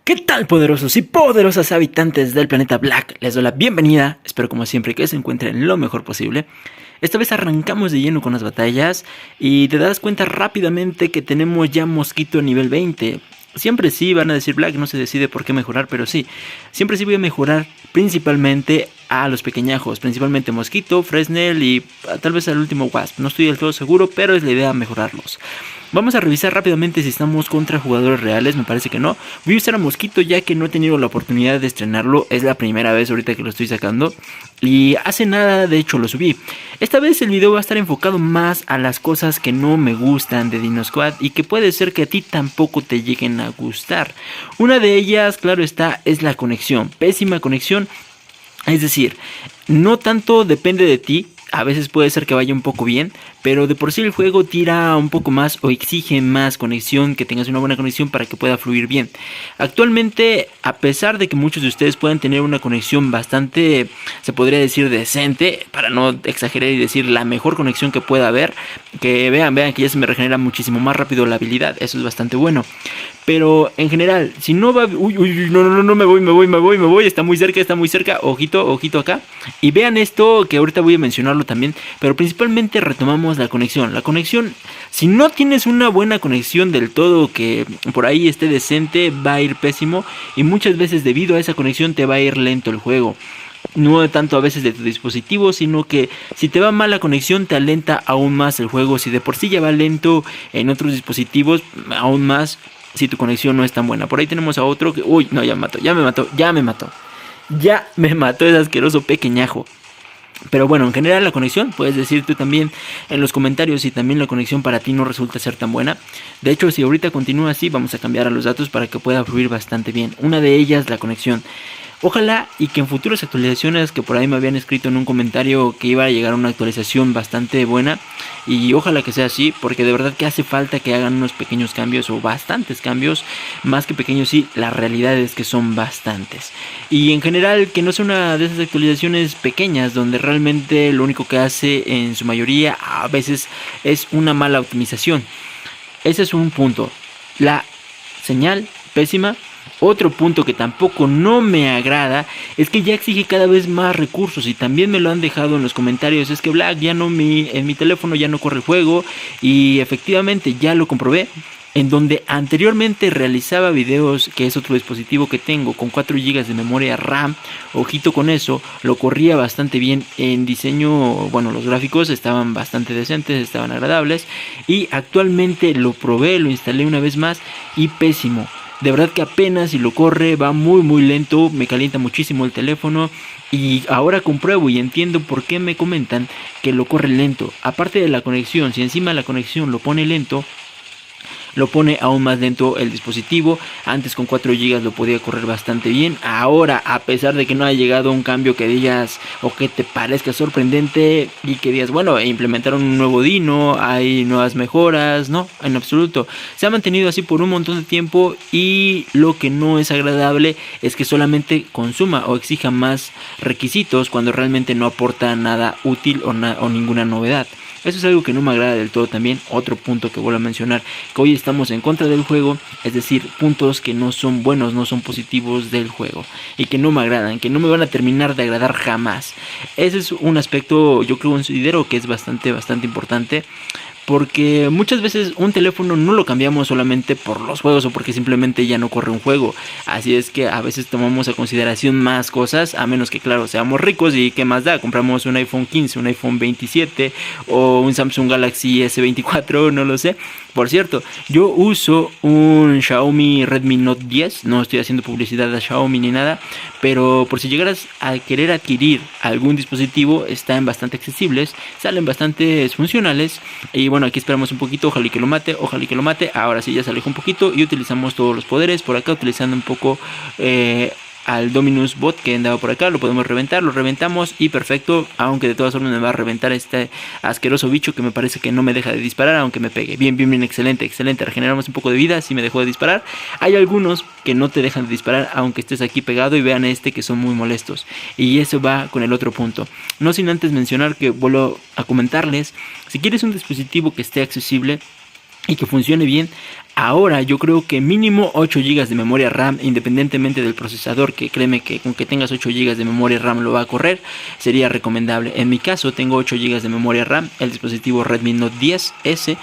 ¿Qué tal, poderosos y poderosas habitantes del planeta Black? Les doy la bienvenida, espero como siempre que se encuentren lo mejor posible. Esta vez arrancamos de lleno con las batallas y te das cuenta rápidamente que tenemos ya Mosquito nivel 20. Siempre sí, van a decir Black, no se decide por qué mejorar, pero sí, siempre sí voy a mejorar principalmente a los pequeñajos, principalmente Mosquito, Fresnel y tal vez al último Wasp. No estoy del todo seguro, pero es la idea mejorarlos. Vamos a revisar rápidamente si estamos contra jugadores reales, me parece que no. Voy a usar a Mosquito ya que no he tenido la oportunidad de estrenarlo, es la primera vez ahorita que lo estoy sacando. Y hace nada, de hecho, lo subí. Esta vez el video va a estar enfocado más a las cosas que no me gustan de Dino Squad y que puede ser que a ti tampoco te lleguen a gustar. Una de ellas, claro está, es la conexión. Pésima conexión. Es decir, no tanto depende de ti, a veces puede ser que vaya un poco bien, pero de por sí el juego tira un poco más o exige más conexión, que tengas una buena conexión para que pueda fluir bien. Actualmente, a pesar de que muchos de ustedes puedan tener una conexión bastante, se podría decir decente, para no exagerar y decir la mejor conexión que pueda haber, que vean que ya se me regenera muchísimo más rápido la habilidad, eso es bastante bueno. Pero en general, si no va... No, me voy, está muy cerca, ojito acá. Y vean esto, que ahorita voy a mencionarlo también, pero principalmente retomamos la conexión. La conexión, si no tienes una buena conexión del todo, que por ahí esté decente, va a ir pésimo. Y muchas veces debido a esa conexión te va a ir lento el juego. No tanto a veces de tu dispositivo, sino que si te va mal la conexión te alenta aún más el juego. Si de por sí ya va lento en otros dispositivos, aún más si tu conexión no es tan buena. Por ahí tenemos a otro que... Uy, no, ya me mató ese asqueroso pequeñajo. Pero bueno, en general la conexión, puedes decir tú también en los comentarios si también la conexión para ti no resulta ser tan buena. De hecho, si ahorita continúa así, vamos a cambiar a los datos para que pueda fluir bastante bien. Una de ellas, la conexión. Ojalá y que en futuras actualizaciones, que por ahí me habían escrito en un comentario que iba a llegar una actualización bastante buena, y ojalá que sea así, porque de verdad que hace falta que hagan unos pequeños cambios o bastantes cambios, más que pequeños, sí, la realidad es que son bastantes. Y en general que no sea una de esas actualizaciones pequeñas donde realmente lo único que hace en su mayoría a veces es una mala optimización. Ese es un punto. La señal pésima. Otro punto que tampoco no me agrada es que ya exige cada vez más recursos, y también me lo han dejado en los comentarios. Es que Black, ya no en mi teléfono ya no corre el juego, y efectivamente ya lo comprobé. En donde anteriormente realizaba videos, que es otro dispositivo que tengo con 4 GB de memoria RAM, ojito con eso, lo corría bastante bien en diseño. Bueno, los gráficos estaban bastante decentes, estaban agradables, y actualmente lo probé, lo instalé una vez más y pésimo. De verdad que apenas si lo corre, va muy lento, me calienta muchísimo el teléfono. Y ahora compruebo y entiendo por qué me comentan que lo corre lento. Aparte de la conexión, si encima la conexión lo pone lento, lo pone aún más lento el dispositivo. Antes con 4 GB lo podía correr bastante bien. Ahora, a pesar de que no haya llegado un cambio que digas o que te parezca sorprendente y que digas, bueno, implementaron un nuevo Dino, hay nuevas mejoras, no, en absoluto. Se ha mantenido así por un montón de tiempo, y lo que no es agradable es que solamente consuma o exija más requisitos cuando realmente no aporta nada útil o ninguna novedad. Eso es algo que no me agrada del todo también. Otro punto que vuelvo a mencionar, que hoy estamos en contra del juego, es decir, puntos que no son buenos, no son positivos del juego, y que no me agradan, que no me van a terminar de agradar jamás. Ese es un aspecto, yo creo, considero que es bastante importante. Porque muchas veces un teléfono no lo cambiamos solamente por los juegos o porque simplemente ya no corre un juego. Así es que a veces tomamos a consideración más cosas, a menos que, claro, seamos ricos y qué más da. Compramos un iPhone 15, un iPhone 27 o un Samsung Galaxy S24, no lo sé. Por cierto, yo uso un Xiaomi Redmi Note 10, no estoy haciendo publicidad a Xiaomi ni nada, pero por si llegaras a querer adquirir algún dispositivo, están bastante accesibles, salen bastante funcionales. Y bueno, aquí esperamos un poquito, ojalá y que lo mate. Ahora sí ya se alejó un poquito y utilizamos todos los poderes. Por acá utilizando un poco al Dominus Bot que andaba por acá, lo podemos reventar, lo reventamos y perfecto. Aunque de todas formas me va a reventar este asqueroso bicho que me parece que no me deja de disparar aunque me pegue. Bien, excelente. Regeneramos un poco de vida, si me dejó de disparar. Hay algunos que no te dejan de disparar aunque estés aquí pegado, y vean que son muy molestos. Y eso va con el otro punto. No sin antes mencionar que vuelvo a comentarles, si quieres un dispositivo que esté accesible, y que funcione bien. Ahora yo creo que mínimo 8 GB de memoria RAM, independientemente del procesador, que créeme que con que tengas 8 GB de memoria RAM lo va a correr, sería recomendable. En mi caso tengo 8 GB de memoria RAM, el dispositivo Redmi Note 10S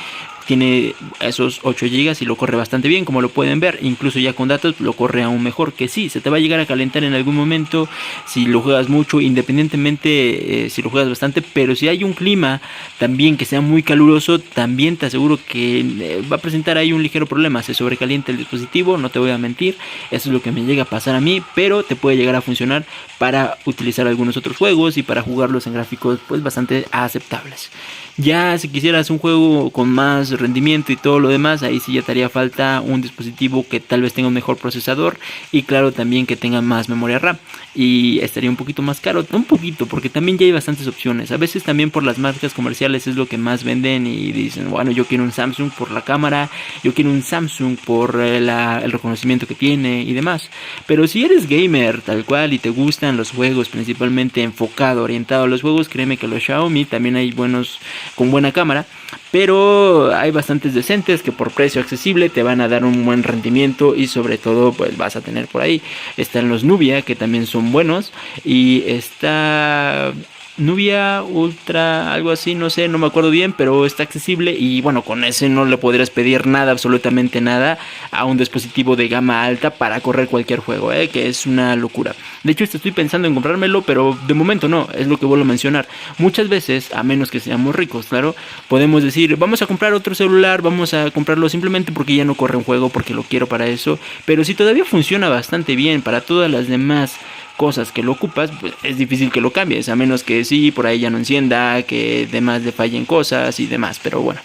tiene esos 8 GB y lo corre bastante bien, como lo pueden ver. Incluso ya con datos lo corre aún mejor. Que sí, se te va a llegar a calentar en algún momento si lo juegas mucho, independientemente si lo juegas bastante. Pero si hay un clima también que sea muy caluroso, también te aseguro que va a presentar ahí un ligero problema. Se sobrecalienta el dispositivo, no te voy a mentir. Eso es lo que me llega a pasar a mí, pero te puede llegar a funcionar para utilizar algunos otros juegos y para jugarlos en gráficos pues bastante aceptables. Ya si quisieras un juego con más rendimiento y todo lo demás, ahí sí ya te haría falta un dispositivo que tal vez tenga un mejor procesador y claro también que tenga más memoria RAM, y estaría un poquito más caro, un poquito, porque también ya hay bastantes opciones. A veces también por las marcas comerciales es lo que más venden y dicen, bueno, yo quiero un Samsung por la cámara, yo quiero un Samsung por el reconocimiento que tiene y demás. Pero si eres gamer tal cual y te gustan los juegos, principalmente enfocado, orientado a los juegos, créeme que los Xiaomi también hay buenos con buena cámara, pero hay bastantes decentes que por precio accesible te van a dar un buen rendimiento y sobre todo pues vas a tener por ahí. Están los Nubia, que también son buenos, y está Nubia Ultra, algo así, no sé, no me acuerdo bien, pero está accesible y bueno, con ese no le podrías pedir nada, absolutamente nada, a un dispositivo de gama alta para correr cualquier juego, que es una locura. De hecho, estoy pensando en comprármelo, pero de momento no, es lo que vuelvo a mencionar. Muchas veces, a menos que seamos ricos, claro, podemos decir, vamos a comprar otro celular, vamos a comprarlo simplemente porque ya no corre un juego, porque lo quiero para eso, pero si todavía funciona bastante bien para todas las demás cosas que lo ocupas, pues es difícil que lo cambies, a menos que sí, por ahí ya no encienda, que demás le fallen cosas y demás, pero bueno.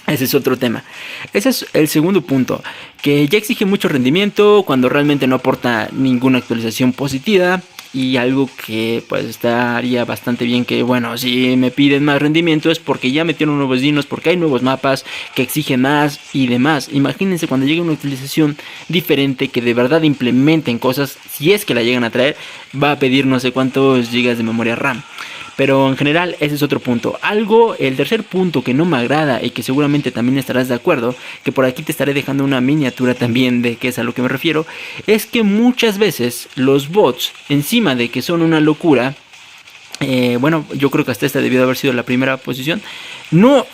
Ese es otro tema. Ese es el segundo punto, que ya exige mucho rendimiento cuando realmente no aporta ninguna actualización positiva. Y algo que pues estaría bastante bien, que bueno, si me piden más rendimiento es porque ya metieron nuevos dinos, porque hay nuevos mapas que exigen más y demás. Imagínense cuando llegue una actualización diferente que de verdad implementen cosas, si es que la llegan a traer, va a pedir no sé cuántos gigas de memoria RAM. Pero en general ese es otro punto. El tercer punto que no me agrada y que seguramente también estarás de acuerdo, que por aquí te estaré dejando una miniatura también de qué es a lo que me refiero, es que muchas veces los bots, encima de que son una locura, bueno, yo creo que hasta esta debió haber sido la primera posición. No,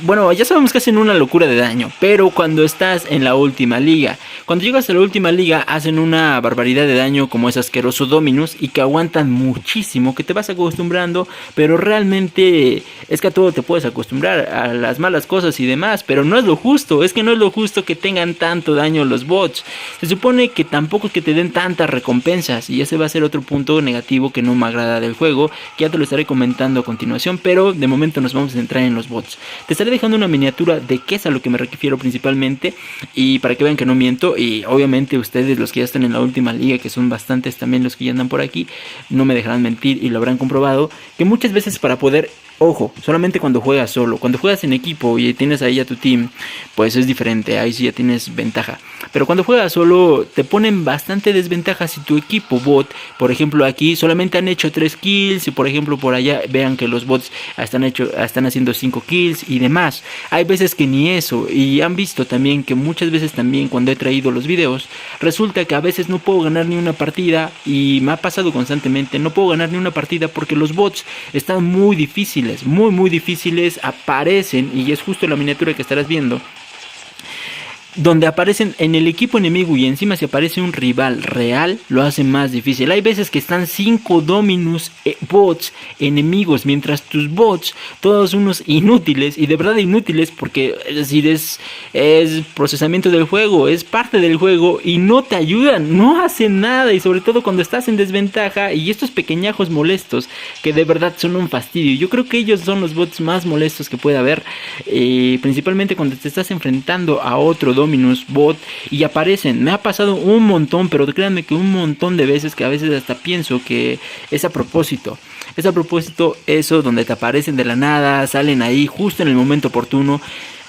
bueno, ya sabemos que hacen una locura de daño, pero cuando estás en la última liga, cuando llegas a la última liga, hacen una barbaridad de daño como es asqueroso Dominus y que aguantan muchísimo, que te vas acostumbrando, pero realmente es que a todo te puedes acostumbrar, a las malas cosas y demás, pero no es lo justo, es que no es lo justo que tengan tanto daño los bots. Se supone que tampoco es que te den tantas recompensas y ese va a ser otro punto negativo que no me agrada del juego, que ya te lo estaré comentando a continuación, pero de momento nos vamos a centrar en los bots. Te estaré dejando una miniatura de qué es a lo que me refiero principalmente y para que vean que no miento, y obviamente ustedes los que ya están en la última liga, que son bastantes también los que ya andan por aquí, no me dejarán mentir y lo habrán comprobado, que muchas veces para poder, ojo, solamente cuando juegas solo, cuando juegas en equipo y tienes ahí a tu team, pues es diferente, ahí sí ya tienes ventaja. Pero cuando juegas solo te ponen bastante desventaja si tu equipo bot, por ejemplo aquí solamente han hecho 3 kills y por ejemplo por allá vean que los bots están haciendo 5 kills y demás. Hay veces que ni eso, y han visto también que muchas veces también cuando he traído los videos, resulta que a veces no puedo ganar ni una partida, y me ha pasado constantemente, no puedo ganar ni una partida porque los bots están muy difíciles, muy difíciles, aparecen, y es justo la miniatura que estarás viendo, donde aparecen en el equipo enemigo y encima si aparece un rival real, lo hace más difícil. Hay veces que están 5 Dominus bots enemigos, mientras tus bots, todos unos inútiles, y de verdad inútiles, porque es decir, es procesamiento del juego, es parte del juego, y no te ayudan, no hacen nada, y sobre todo cuando estás en desventaja, y estos pequeñajos molestos, que de verdad son un fastidio. Yo creo que ellos son los bots más molestos que puede haber, principalmente cuando te estás enfrentando a otro Dominus bot y aparecen. Me ha pasado un montón, pero créanme que un montón de veces, que a veces hasta pienso que es a propósito. Es a propósito eso, donde te aparecen de la nada, salen ahí justo en el momento oportuno.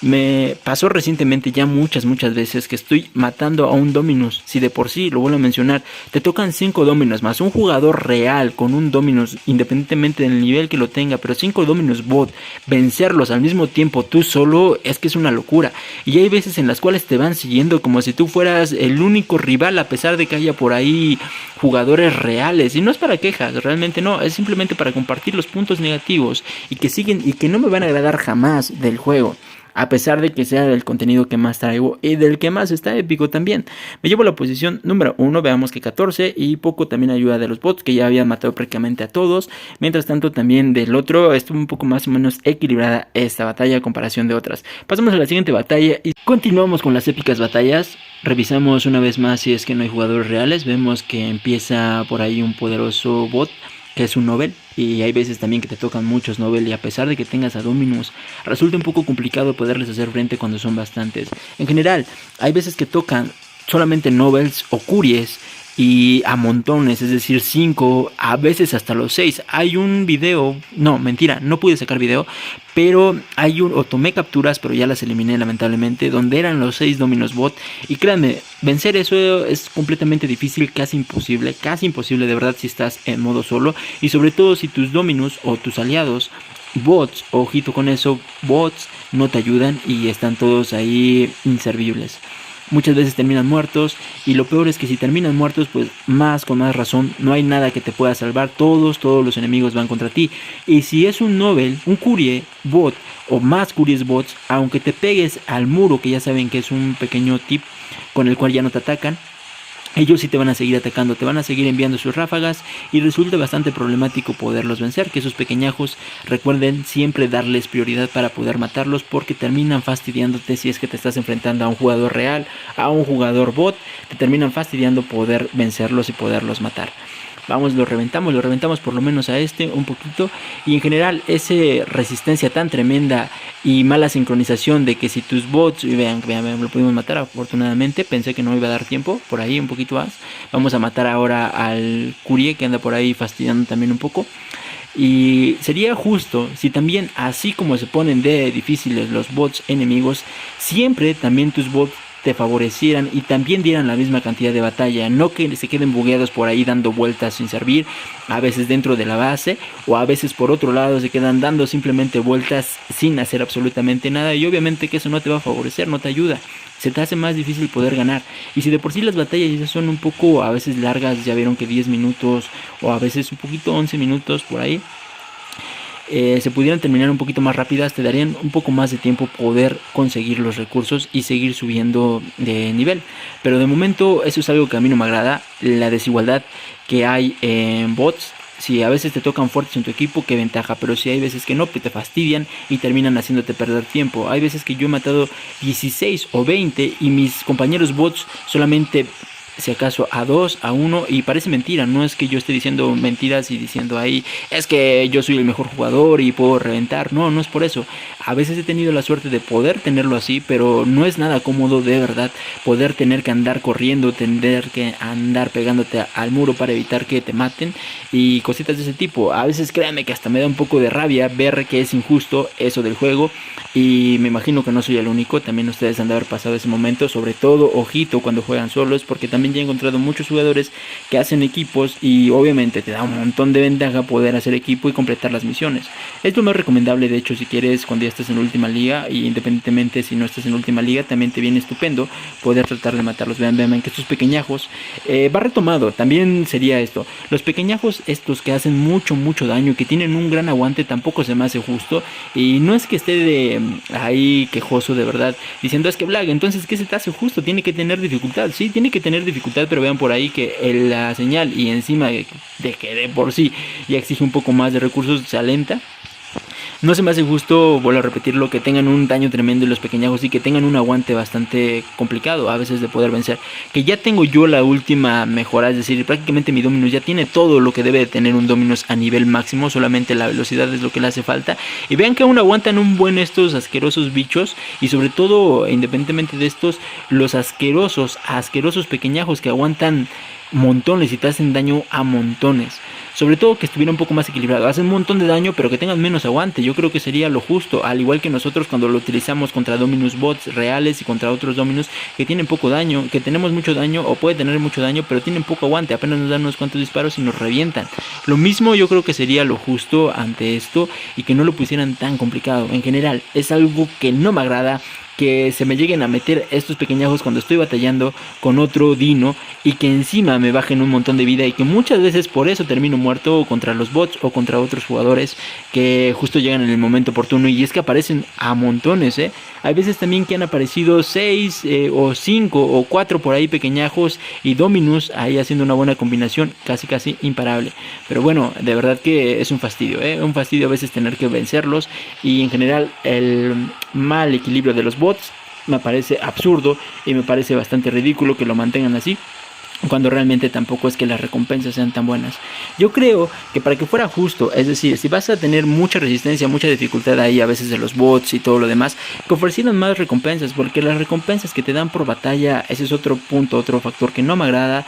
Me pasó recientemente ya muchas veces que estoy matando a un Dominus. Si de por sí, lo vuelvo a mencionar, te tocan 5 Dominus más un jugador real con un Dominus, independientemente del nivel que lo tenga, pero 5 Dominus bot, vencerlos al mismo tiempo tú solo, es que es una locura. Y hay veces en las cuales te van siguiendo como si tú fueras el único rival, a pesar de que haya por ahí jugadores reales. Y no es para quejas, realmente no, es simplemente para compartir los puntos negativos y que siguen y que no me van a agradar jamás del juego. A pesar de que sea del contenido que más traigo y del que más está épico también. Me llevo la posición número 1, veamos que 14 y poco también ayuda de los bots que ya habían matado prácticamente a todos. Mientras tanto también del otro estuvo un poco más o menos equilibrada esta batalla a comparación de otras. Pasamos a la siguiente batalla y continuamos con las épicas batallas. Revisamos una vez más si es que no hay jugadores reales. Vemos que empieza por ahí un poderoso bot que es un Nobel, y hay veces también que te tocan muchos Nobel y a pesar de que tengas a Dominus resulta un poco complicado poderles hacer frente cuando son bastantes. En general hay veces que tocan solamente Nobels o Curies y a montones, es decir 5, a veces hasta los 6. Hay un video, no, mentira, no pude sacar video, pero hay o tomé capturas, pero ya las eliminé lamentablemente, donde eran los 6 Dominus bot, y créanme, vencer eso es completamente difícil, casi imposible de verdad si estás en modo solo, y sobre todo si tus Dominus o tus aliados bots, ojito con eso, bots no te ayudan y están todos ahí inservibles. Muchas veces terminan muertos y lo peor es que si terminan muertos pues con más razón no hay nada que te pueda salvar, todos los enemigos van contra ti. Y si es un Nobel, un Curie bot o más Curies bots, aunque te pegues al muro, que ya saben que es un pequeño tip con el cual ya no te atacan, ellos sí te van a seguir atacando, te van a seguir enviando sus ráfagas y resulta bastante problemático poderlos vencer. Que esos pequeñajos, recuerden siempre darles prioridad para poder matarlos, porque terminan fastidiándote si es que te estás enfrentando a un jugador real, a un jugador bot, te terminan fastidiando poder vencerlos y poderlos matar. Vamos, lo reventamos por lo menos a este un poquito. Y en general esa resistencia tan tremenda y mala sincronización de que si tus bots, vean, lo pudimos matar afortunadamente. Pensé que no iba a dar tiempo, por ahí un poquito más. Vamos a matar ahora al Curie que anda por ahí fastidiando también un poco. Y sería justo si también, así como se ponen de difíciles los bots enemigos, siempre también tus bots te favorecieran y también dieran la misma cantidad de batalla, no que se queden bugueados por ahí dando vueltas sin servir, a veces dentro de la base o a veces por otro lado se quedan dando simplemente vueltas sin hacer absolutamente nada, y obviamente que eso no te va a favorecer, no te ayuda, se te hace más difícil poder ganar. Y si de por sí las batallas ya son un poco a veces largas, ya vieron que 10 minutos o a veces un poquito 11 minutos por ahí, se pudieran terminar un poquito más rápidas, te darían un poco más de tiempo poder conseguir los recursos y seguir subiendo de nivel. Pero de momento eso es algo que a mí no me agrada, la desigualdad que hay en bots. Si a veces te tocan fuertes en tu equipo, qué ventaja, pero si hay veces que no, pues te fastidian y terminan haciéndote perder tiempo. Hay veces que yo he matado 16 o 20 y mis compañeros bots solamente, si acaso, a 2, a 1, y parece mentira, no es que yo esté diciendo mentiras y diciendo ahí, es que yo soy el mejor jugador y puedo reventar, no es por eso. A veces he tenido la suerte de poder tenerlo así, pero no es nada cómodo de verdad poder tener que andar corriendo, tener que andar pegándote al muro para evitar que te maten y cositas de ese tipo. A veces créanme que hasta me da un poco de rabia ver que es injusto eso del juego, y me imagino que no soy el único, también ustedes han de haber pasado ese momento, sobre todo, ojito, cuando juegan solos, porque también ya he encontrado muchos jugadores que hacen equipos y obviamente te da un montón de ventaja poder hacer equipo y completar las misiones. Es lo más recomendable, de hecho, si quieres cuando ya estés en última liga, y independientemente si no estás en última liga, también te viene estupendo poder tratar de matarlos. Vean que estos pequeñajos va retomado, también sería esto, los pequeñajos estos que hacen mucho daño y que tienen un gran aguante, tampoco se me hace justo. Y no es que esté de ahí quejoso de verdad diciendo es que Black, entonces ¿qué se te hace justo? Tiene que tener dificultad, sí, tiene que tener dificultad, pero vean por ahí que la señal, y encima de que de por sí ya exige un poco más de recursos, se alenta. No se me hace justo, vuelvo a repetirlo, que tengan un daño tremendo los pequeñajos y que tengan un aguante bastante complicado a veces de poder vencer. Que ya tengo yo la última mejora, es decir, prácticamente mi Dominus ya tiene todo lo que debe de tener un Dominus a nivel máximo, solamente la velocidad es lo que le hace falta. Y vean que aún aguantan un buen estos asquerosos bichos, y sobre todo, independientemente de estos, los asquerosos pequeñajos que aguantan montones y te hacen daño a montones. Sobre todo que estuviera un poco más equilibrado. Hacen un montón de daño, pero que tengan menos aguante. Yo creo que sería lo justo. Al igual que nosotros cuando lo utilizamos contra Dominus bots reales y contra otros Dominus que tienen poco daño, que tenemos mucho daño o puede tener mucho daño, pero tienen poco aguante. Apenas nos dan unos cuantos disparos y nos revientan. Lo mismo yo creo que sería lo justo ante esto y que no lo pusieran tan complicado. En general, es algo que no me agrada. Que se me lleguen a meter estos pequeñajos cuando estoy batallando con otro dino y que encima me bajen un montón de vida y que muchas veces por eso termino muerto contra los bots o contra otros jugadores que justo llegan en el momento oportuno. Y es que aparecen a montones, Hay veces también que han aparecido 6 o 5 o 4 por ahí pequeñajos y Dominus ahí haciendo una buena combinación casi imparable. Pero bueno, de verdad que es un fastidio, un fastidio a veces tener que vencerlos y en general el mal equilibrio de los bots me parece absurdo y me parece bastante ridículo que lo mantengan así cuando realmente tampoco es que las recompensas sean tan buenas. Yo creo que para que fuera justo, es decir, si vas a tener mucha resistencia, mucha dificultad ahí a veces de los bots y todo lo demás, que ofrecieran más recompensas, porque las recompensas que te dan por batalla, ese es otro punto, otro factor que no me agrada,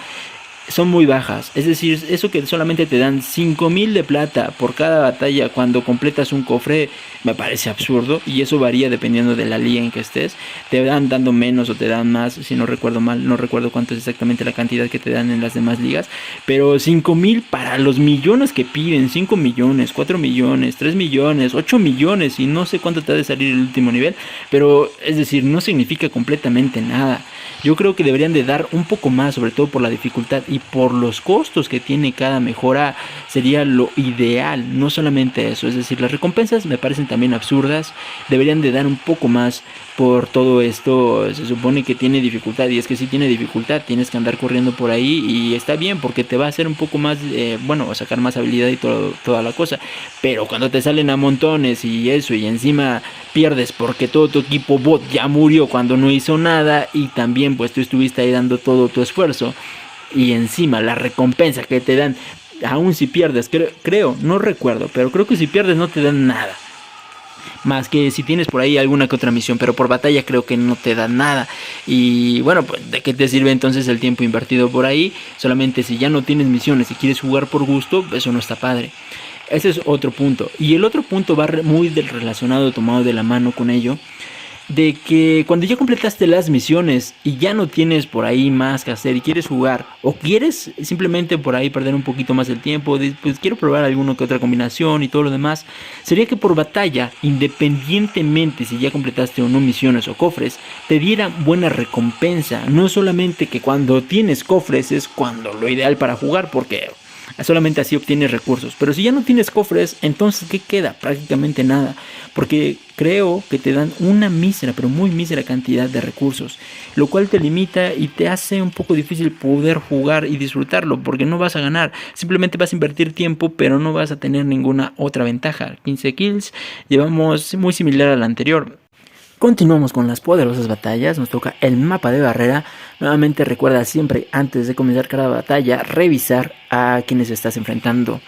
son muy bajas. Es decir, eso que solamente te dan 5000 de plata por cada batalla cuando completas un cofre me parece absurdo, y eso varía dependiendo de la liga en que estés. Te dan dando menos o te dan más, si no recuerdo mal, no recuerdo cuánto es exactamente la cantidad que te dan en las demás ligas, pero 5000 para los millones que piden, 5 millones, 4 millones, 3 millones, 8 millones y no sé cuánto te ha de salir el último nivel, pero es decir, no significa completamente nada. Yo creo que deberían de dar un poco más, sobre todo por la dificultad y por los costos que tiene cada mejora, sería lo ideal, no solamente eso. Es decir, las recompensas me parecen también absurdas, deberían de dar un poco más por todo esto. Se supone que tiene dificultad, y es que si tiene dificultad, tienes que andar corriendo por ahí y está bien porque te va a hacer un poco más, sacar más habilidad y toda la cosa. Pero cuando te salen a montones y eso, y encima pierdes porque todo tu equipo bot ya murió cuando no hizo nada, y también pues tú estuviste ahí dando todo tu esfuerzo, y encima la recompensa que te dan, aún si pierdes, creo, no recuerdo, pero creo que si pierdes no te dan nada, más que si tienes por ahí alguna que otra misión, pero por batalla creo que no te dan nada. Y bueno, pues ¿de qué te sirve entonces el tiempo invertido por ahí? Solamente si ya no tienes misiones y quieres jugar por gusto, eso no está padre. Ese es otro punto. Y el otro punto va muy relacionado, tomado de la mano con ello, de que cuando ya completaste las misiones y ya no tienes por ahí más que hacer y quieres jugar, o quieres simplemente por ahí perder un poquito más el tiempo, pues quiero probar alguna que otra combinación y todo lo demás, sería que por batalla, independientemente si ya completaste o no misiones o cofres, te diera buena recompensa. No solamente que cuando tienes cofres es cuando lo ideal para jugar, porque solamente así obtienes recursos. Pero si ya no tienes cofres, entonces ¿qué queda? Prácticamente nada, porque creo que te dan una mísera, pero muy mísera cantidad de recursos, lo cual te limita y te hace un poco difícil poder jugar y disfrutarlo, porque no vas a ganar, simplemente vas a invertir tiempo, pero no vas a tener ninguna otra ventaja. 15 kills, llevamos muy similar al anterior. Continuamos con las poderosas batallas, nos toca el mapa de barrera. Nuevamente recuerda siempre antes de comenzar cada batalla revisar a quienes estás enfrentando.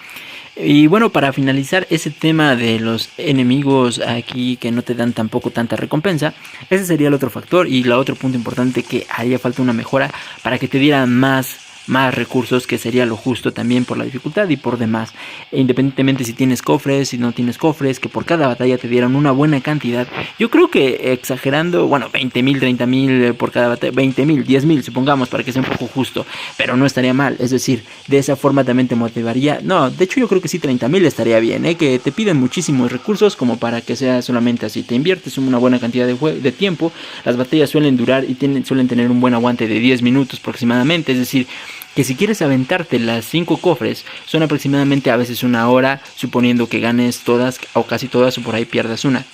Y bueno, para finalizar ese tema de los enemigos aquí que no te dan tampoco tanta recompensa, ese sería el otro factor y el otro punto importante, que haría falta una mejora para que te dieran más recursos, que sería lo justo también por la dificultad y por demás. Independientemente si tienes cofres, si no tienes cofres, que por cada batalla te dieran una buena cantidad. Yo creo que exagerando, 20,000, 30,000 por cada batalla, 20,000, 10,000 supongamos, para que sea un poco justo, pero no estaría mal. Es decir, de esa forma también te motivaría. No, de hecho yo creo que sí, 30,000 estaría bien, que te piden muchísimos recursos como para que sea solamente así. Te inviertes una buena cantidad de tiempo. Las batallas suelen durar y suelen tener un buen aguante de 10 minutos aproximadamente. Es decir, que si quieres aventarte las 5 cofres, son aproximadamente a veces una hora, suponiendo que ganes todas o casi todas, o por ahí pierdas una.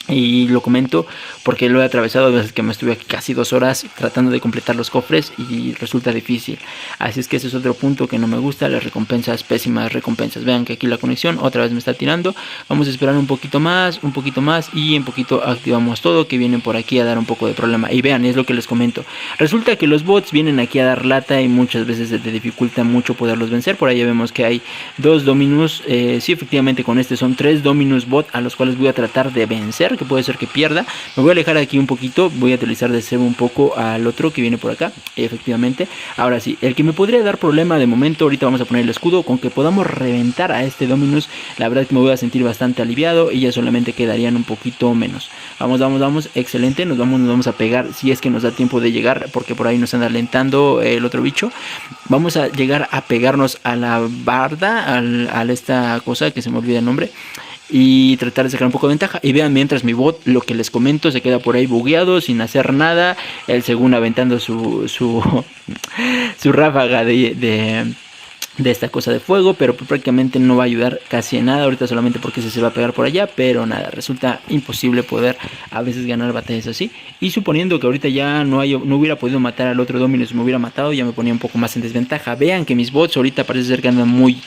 Y lo comento porque lo he atravesado desde que me estuve aquí casi 2 horas tratando de completar los cofres y resulta difícil. Así es que ese es otro punto que no me gusta, las recompensas, pésimas recompensas. Vean que aquí la conexión otra vez me está tirando. Vamos a esperar un poquito más y en poquito activamos todo, que vienen por aquí a dar un poco de problema. Y vean, es lo que les comento. Resulta que los bots vienen aquí a dar lata y muchas veces te dificulta mucho poderlos vencer. Por ahí ya vemos que hay 2 Dominus. Sí, efectivamente con este son 3 Dominus bot a los cuales voy a tratar de vencer. que puede ser que pierda. Me voy a alejar aquí un poquito, voy a utilizar de cebo un poco al otro que viene por acá, efectivamente. Ahora sí, el que me podría dar problema de momento, ahorita vamos a poner el escudo, con que podamos reventar a este Dominus, la verdad es que me voy a sentir bastante aliviado y ya solamente quedarían un poquito menos. Vamos, excelente, nos vamos a pegar si es que nos da tiempo de llegar, porque por ahí nos anda alentando el otro bicho. Vamos a llegar a pegarnos a la barda, a esta cosa que se me olvida el nombre, y tratar de sacar un poco de ventaja. Y vean, mientras mi bot, lo que les comento, se queda por ahí bugueado sin hacer nada, él según aventando su ráfaga de esta cosa de fuego, pero prácticamente no va a ayudar casi en nada ahorita, solamente porque se va a pegar por allá, pero nada, resulta imposible poder a veces ganar batallas así. Y suponiendo que ahorita ya no hubiera podido matar al otro Dominus, me hubiera matado, ya me ponía un poco más en desventaja. Vean que mis bots ahorita parece ser que andan muy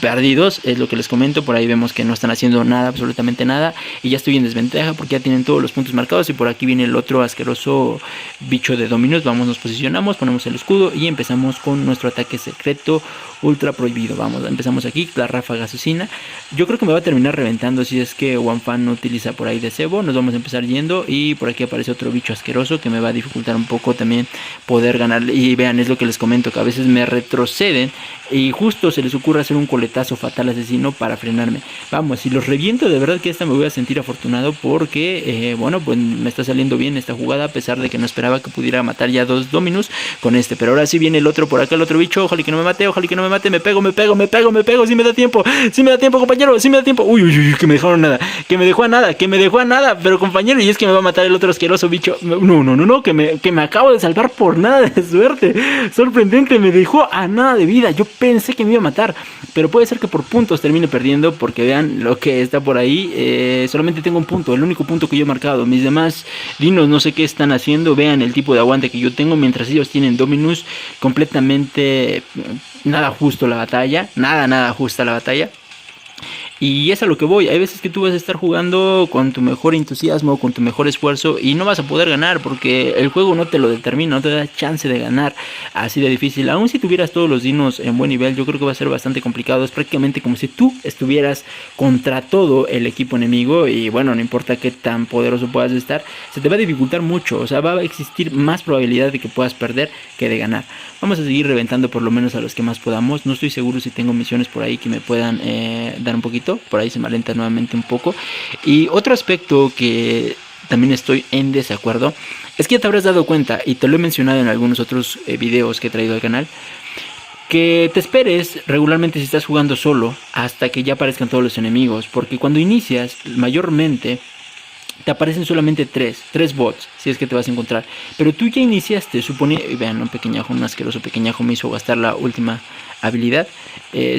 perdidos, es lo que les comento. Por ahí vemos que no están haciendo nada, absolutamente nada, y ya estoy en desventaja porque ya tienen todos los puntos marcados. Y por aquí viene el otro asqueroso bicho de Dominus. Vamos, nos posicionamos, ponemos el escudo y empezamos con nuestro ataque secreto ultra prohibido. Vamos, empezamos aquí, la ráfaga asesina. Yo creo que me va a terminar reventando si es que OneFan no utiliza por ahí de cebo. Nos vamos a empezar yendo y por aquí aparece otro bicho asqueroso que me va a dificultar un poco también poder ganar. Y vean, es lo que les comento, que a veces me retroceden y justo se les ocurre hacer un coletazo fatal asesino para frenarme. Vamos, si los reviento, de verdad que esta me voy a sentir afortunado porque, bueno, pues me está saliendo bien esta jugada, a pesar de que no esperaba que pudiera matar ya dos Dominus con este. Pero ahora sí viene el otro por acá, el otro bicho. Ojalá que no me mate, ojalá que no me mate. Me pego. Si me da tiempo, compañero, si me da tiempo. Uy, que me dejaron nada, que me dejó a nada. Pero compañero, y es que me va a matar el otro asqueroso bicho. No, que me acabo de salvar por nada de suerte. Sorprendente, me dejó a nada de vida. Yo pensé que me iba a matar, pero puede ser que por puntos termine perdiendo, porque vean lo que está por ahí. Solamente tengo un punto, el único punto que yo he marcado. Mis demás dinos no sé qué están haciendo. Vean el tipo de aguante que yo tengo, mientras ellos tienen Dominus completamente nada justo la batalla, nada justa la batalla. Y es a lo que voy. Hay veces que tú vas a estar jugando con tu mejor entusiasmo, con tu mejor esfuerzo, y no vas a poder ganar porque el juego no te lo determina, no te da chance de ganar. Así de difícil. Aún si tuvieras todos los dinos en buen nivel, yo creo que va a ser bastante complicado. Es prácticamente como si tú estuvieras contra todo el equipo enemigo. Y bueno, no importa qué tan poderoso puedas estar, se te va a dificultar mucho. O sea, va a existir más probabilidad de que puedas perder que de ganar. Vamos a seguir reventando por lo menos a los que más podamos. No estoy seguro si tengo misiones por ahí que me puedan dar un poquito. Por ahí se me alenta nuevamente un poco. Y otro aspecto que también estoy en desacuerdo es que ya te habrás dado cuenta, y te lo he mencionado en algunos otros videos que he traído al canal, que te esperes regularmente si estás jugando solo hasta que ya aparezcan todos los enemigos, porque cuando inicias mayormente te aparecen solamente tres bots, si es que te vas a encontrar. Pero tú ya iniciaste, vean, un asqueroso pequeñajo me hizo gastar la última habilidad.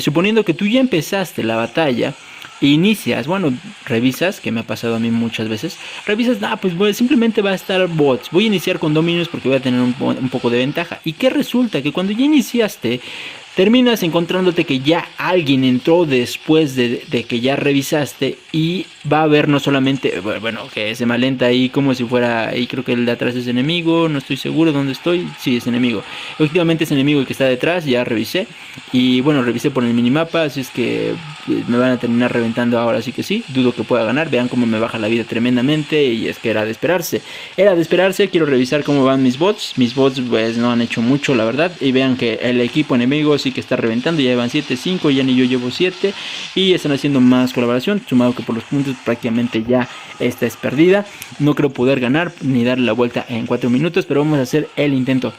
Suponiendo que tú ya empezaste la batalla, inicias, bueno, revisas, que me ha pasado a mí muchas veces, revisas, pues simplemente va a estar bots, voy a iniciar con Dominus porque voy a tener un poco de ventaja. ¿Y qué resulta? Que cuando ya iniciaste, terminas encontrándote que ya alguien entró después de que ya revisaste, y va a haber no solamente, bueno, que se me alenta ahí como si fuera, y creo que el de atrás es enemigo, no estoy seguro dónde estoy, sí es enemigo, efectivamente es enemigo el que está detrás, ya revisé, y bueno, revisé por el minimapa, así es que me van a terminar reventando ahora, sí que sí, dudo que pueda ganar. Vean cómo me baja la vida tremendamente, y es que era de esperarse, quiero revisar cómo van mis bots pues no han hecho mucho la verdad, y vean que el equipo enemigo sí que está reventando, ya llevan 7-5, ya ni yo llevo 7, y están haciendo más colaboración, sumado que por los puntos prácticamente ya esta es perdida. No creo poder ganar ni darle la vuelta en 4 minutos, pero vamos a hacer el intento.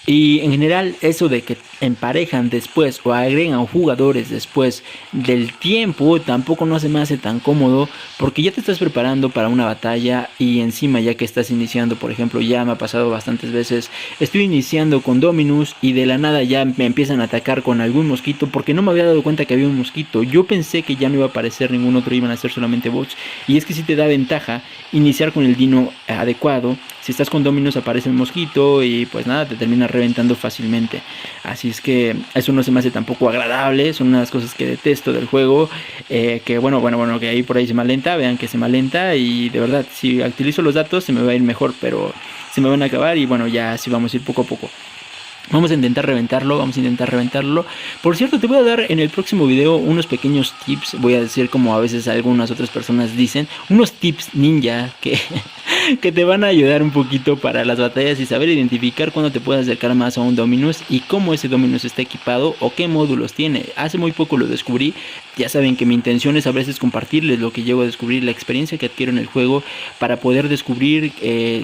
Y en general eso de que emparejan después o agregan jugadores después del tiempo tampoco no se me hace tan cómodo, porque ya te estás preparando para una batalla y encima ya que estás iniciando, por ejemplo, ya me ha pasado bastantes veces, estoy iniciando con Dominus y de la nada ya me empiezan a atacar con algún mosquito, porque no me había dado cuenta que había un mosquito. Yo pensé que ya no iba a aparecer ningún otro, iban a ser solamente bots, y es que sí te da ventaja iniciar con el dino adecuado. Si estás con Dominus aparece el mosquito y pues nada, te termina reventando fácilmente. Así es que eso no se me hace tampoco agradable. Son unas cosas que detesto del juego. Que bueno, que ahí por ahí se me alenta. Vean que se me alenta, y de verdad, si utilizo los datos se me va a ir mejor, pero se me van a acabar, y bueno, ya así vamos a ir poco a poco. Vamos a intentar reventarlo, Por cierto, te voy a dar en el próximo video unos pequeños tips. Voy a decir, como a veces algunas otras personas dicen, unos tips ninja que, que te van a ayudar un poquito para las batallas y saber identificar cuándo te puedes acercar más a un Dominus y cómo ese Dominus está equipado o qué módulos tiene. Hace muy poco lo descubrí. Ya saben que mi intención es a veces compartirles lo que llego a descubrir, la experiencia que adquiero en el juego, para poder descubrir,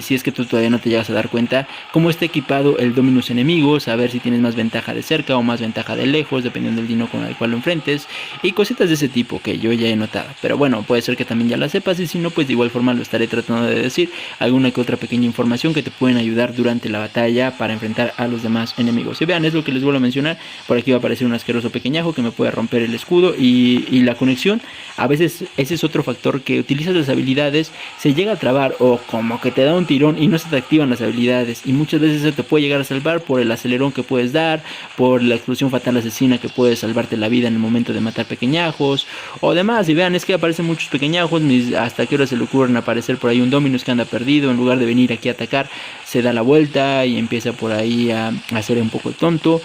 si es que tú todavía no te llegas a dar cuenta, cómo está equipado el Dominus enemigo, saber si tienes más ventaja de cerca o más ventaja de lejos, dependiendo del dino con el cual lo enfrentes, y cositas de ese tipo que yo ya he notado. Pero bueno, puede ser que también ya las sepas, y si no, pues de igual forma lo estaré tratando de decir, alguna que otra pequeña información que te pueden ayudar durante la batalla para enfrentar a los demás enemigos. Y vean, es lo que les vuelvo a mencionar, por aquí va a aparecer un asqueroso pequeñajo que me puede romper el escudo y la conexión. A veces ese es otro factor, que utilizas las habilidades, se llega a trabar o como que te da un tirón y no se te activan las habilidades, y muchas veces se te puede llegar a salvar por el acelerón que puedes dar, por la explosión fatal asesina que puede salvarte la vida en el momento de matar pequeñajos o demás. Y vean, es que aparecen muchos pequeñajos, hasta que hora se le ocurren aparecer por ahí un Dominus que anda perdido, en lugar de venir aquí a atacar, se da la vuelta y empieza por ahí a hacer un poco el tonto.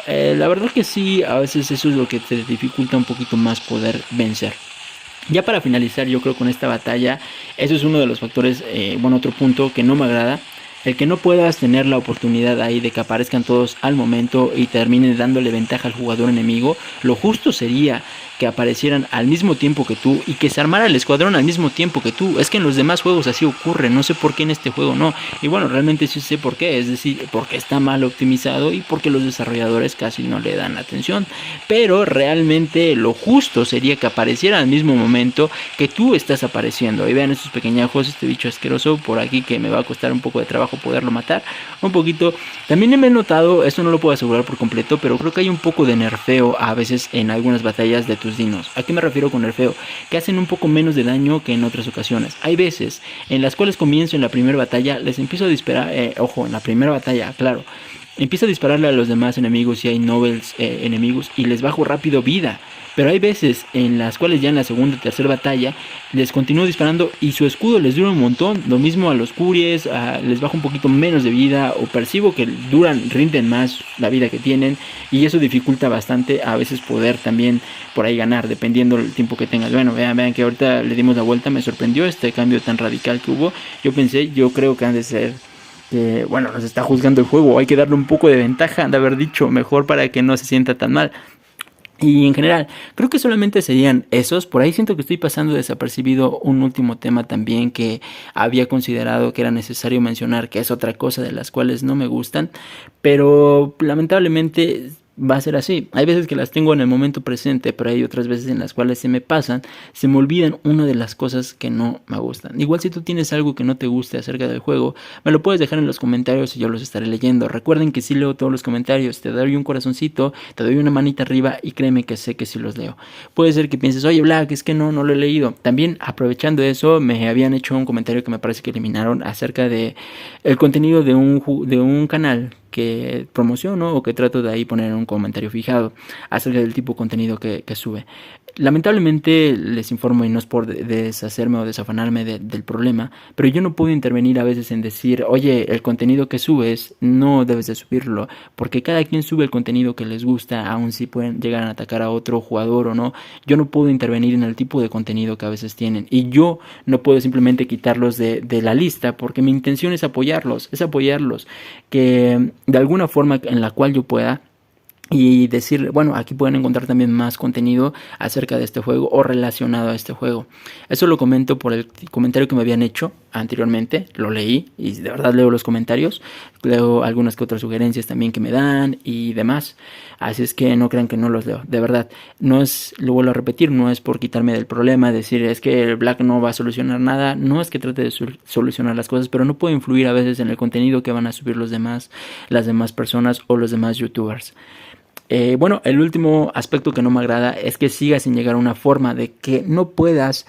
La verdad que sí, a veces eso es lo que te dificulta un poquito más poder vencer. Ya para finalizar, yo creo, con esta batalla, eso es uno de los factores, otro punto que no me agrada. El que no puedas tener la oportunidad ahí de que aparezcan todos al momento y terminen dándole ventaja al jugador enemigo. Lo justo sería que aparecieran al mismo tiempo que tú y que se armara el escuadrón al mismo tiempo que tú. Es que en los demás juegos así ocurre, no sé por qué en este juego no. Y bueno, realmente sí sé por qué, es decir, porque está mal optimizado y porque los desarrolladores casi no le dan atención. Pero realmente lo justo sería que apareciera al mismo momento que tú estás apareciendo. Y vean estos pequeñajos, este bicho asqueroso por aquí que me va a costar un poco de trabajo poderlo matar un poquito. También me he notado, esto no lo puedo asegurar por completo, pero creo que hay un poco de nerfeo a veces en algunas batallas de tus dinos. ¿A qué me refiero con nerfeo? Que hacen un poco menos de daño que en otras ocasiones. Hay veces en las cuales comienzo en la primera batalla, les empiezo a disparar, ojo, en la primera batalla, claro, empiezo a dispararle a los demás enemigos si hay nobles enemigos y les bajo rápido vida. Pero hay veces en las cuales ya en la segunda o tercera batalla les continúo disparando y su escudo les dura un montón. Lo mismo a los curies, les bajo un poquito menos de vida o percibo que rinden más la vida que tienen, y eso dificulta bastante a veces poder también por ahí ganar, dependiendo del tiempo que tengas. Bueno, vean que ahorita le dimos la vuelta, me sorprendió este cambio tan radical que hubo. Yo creo que han de ser... nos está juzgando el juego, hay que darle un poco de ventaja, han de haber dicho mejor para que no se sienta tan mal. Y en general, creo que solamente serían esos. Por ahí siento que estoy pasando desapercibido un último tema también que había considerado que era necesario mencionar, que es otra cosa de las cuales no me gustan, pero lamentablemente va a ser así. Hay veces que las tengo en el momento presente, pero hay otras veces en las cuales se me pasan, se me olvidan una de las cosas que no me gustan. Igual si tú tienes algo que no te guste acerca del juego, me lo puedes dejar en los comentarios y yo los estaré leyendo. Recuerden que sí leo todos los comentarios, te doy un corazoncito, te doy una manita arriba y créeme que sé que sí los leo. Puede ser que pienses, oye Black, es que no lo he leído. También aprovechando eso, me habían hecho un comentario que me parece que eliminaron acerca de el contenido de un canal que promociono o que trato de ahí poner un comentario fijado acerca del tipo de contenido que sube. Lamentablemente les informo, y no es por deshacerme o desafanarme del problema, pero yo no puedo intervenir a veces en decir, oye, el contenido que subes no debes de subirlo, porque cada quien sube el contenido que les gusta, aun si pueden llegar a atacar a otro jugador o no. Yo no puedo intervenir en el tipo de contenido que a veces tienen, y yo no puedo simplemente quitarlos de la lista, porque mi intención es apoyarlos, que de alguna forma en la cual yo pueda, y decir, bueno, aquí pueden encontrar también más contenido acerca de este juego o relacionado a este juego. Eso lo comento por el comentario que me habían hecho anteriormente, lo leí y de verdad leo los comentarios, leo algunas que otras sugerencias también que me dan y demás, así es que no crean que no los leo, de verdad. No es, lo vuelvo a repetir, no es por quitarme del problema, decir es que el Black no va a solucionar nada, no es que trate de solucionar las cosas, pero no puedo influir a veces en el contenido que van a subir las demás personas o los demás youtubers. El último aspecto que no me agrada es que sigas sin llegar a una forma de que no puedas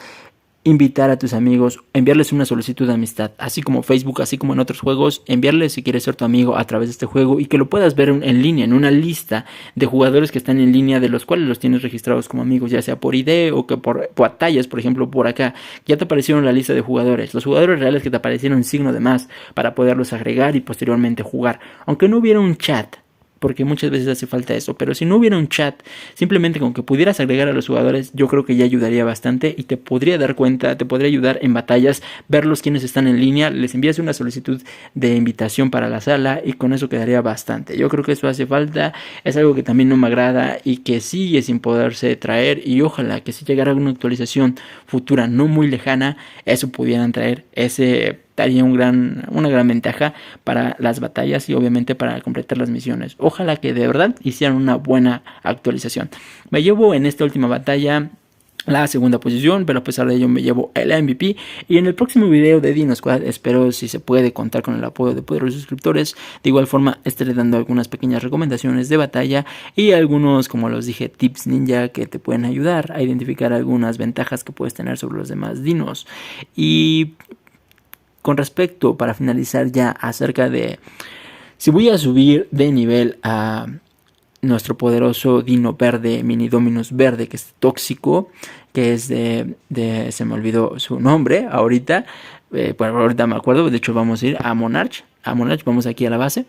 invitar a tus amigos, enviarles una solicitud de amistad, así como Facebook, así como en otros juegos, enviarles si quieres ser tu amigo a través de este juego y que lo puedas ver en línea, en una lista de jugadores que están en línea, de los cuales los tienes registrados como amigos, ya sea por ID o que por batallas, por ejemplo, por acá, ya te aparecieron la lista de jugadores, los jugadores reales que te aparecieron en signo de más para poderlos agregar y posteriormente jugar, aunque no hubiera un chat. porque muchas veces hace falta eso. Pero si no hubiera un chat, simplemente con que pudieras agregar a los jugadores, yo creo que ya ayudaría bastante y te podría dar cuenta, te podría ayudar en batallas, verlos quienes están en línea, les envías una solicitud de invitación para la sala y con eso quedaría bastante. Yo creo que eso hace falta, es algo que también no me agrada y que sigue sin poderse traer, y ojalá que si llegara una actualización futura no muy lejana, eso pudieran traer, ese daría una gran ventaja para las batallas y obviamente para completar las misiones. Ojalá que de verdad hicieran una buena actualización. Me llevo en esta última batalla la segunda posición, pero a pesar de ello me llevo el MVP. Y en el próximo video de Dino Squad espero, si se puede, contar con el apoyo de poderosos suscriptores. De igual forma estaré dando algunas pequeñas recomendaciones de batalla y algunos, como los dije, tips ninja que te pueden ayudar a identificar algunas ventajas que puedes tener sobre los demás dinos. Y con respecto, para finalizar ya, acerca de si voy a subir de nivel a nuestro poderoso dino verde, Mini Dominus verde, que es tóxico, que es se me olvidó su nombre ahorita, bueno, ahorita me acuerdo, de hecho vamos a ir a Monarch, vamos aquí a la base.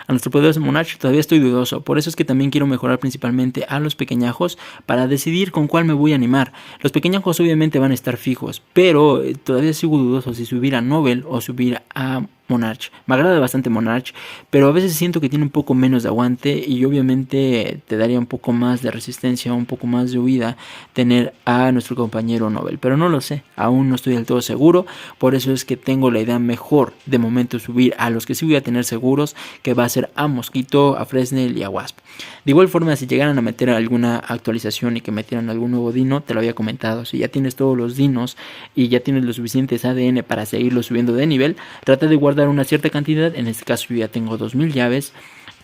A nuestro poderoso Monarch todavía estoy dudoso, por eso es que también quiero mejorar principalmente a los pequeñajos para decidir con cuál me voy a animar. Los pequeñajos obviamente van a estar fijos, pero todavía sigo dudoso si subir a Nobel o subir a Monarch. Me agrada bastante Monarch, pero a veces siento que tiene un poco menos de aguante y obviamente te daría un poco más de resistencia, un poco más de huida tener a nuestro compañero Nobel, pero no lo sé, aún no estoy del todo seguro, por eso es que tengo la idea mejor de momento subir a los que sí voy a tener seguros, que va a ser a Mosquito, a Fresnel y a Wasp. De igual forma, si llegaran a meter alguna actualización y que metieran algún nuevo dino, te lo había comentado, si ya tienes todos los dinos y ya tienes los suficientes ADN para seguirlo subiendo de nivel, trata de guardar una cierta cantidad. En este caso yo ya tengo 2000 llaves,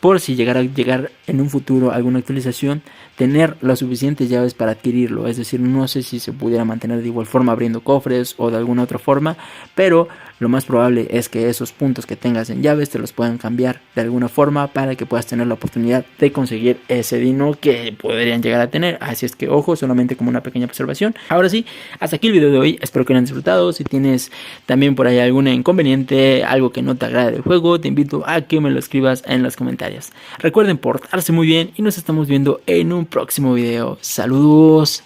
por si llegara a llegar en un futuro alguna actualización, tener las suficientes llaves para adquirirlo. Es decir, no sé si se pudiera mantener de igual forma abriendo cofres o de alguna otra forma, pero lo más probable es que esos puntos que tengas en llaves te los puedan cambiar de alguna forma para que puedas tener la oportunidad de conseguir ese dino que podrían llegar a tener. Así es que ojo, solamente como una pequeña observación. Ahora sí, hasta aquí el video de hoy, espero que lo hayan disfrutado. Si tienes también por ahí algún inconveniente, algo que no te agrade del juego, te invito a que me lo escribas en los comentarios. Recuerden portarse muy bien y nos estamos viendo en un próximo video. Saludos.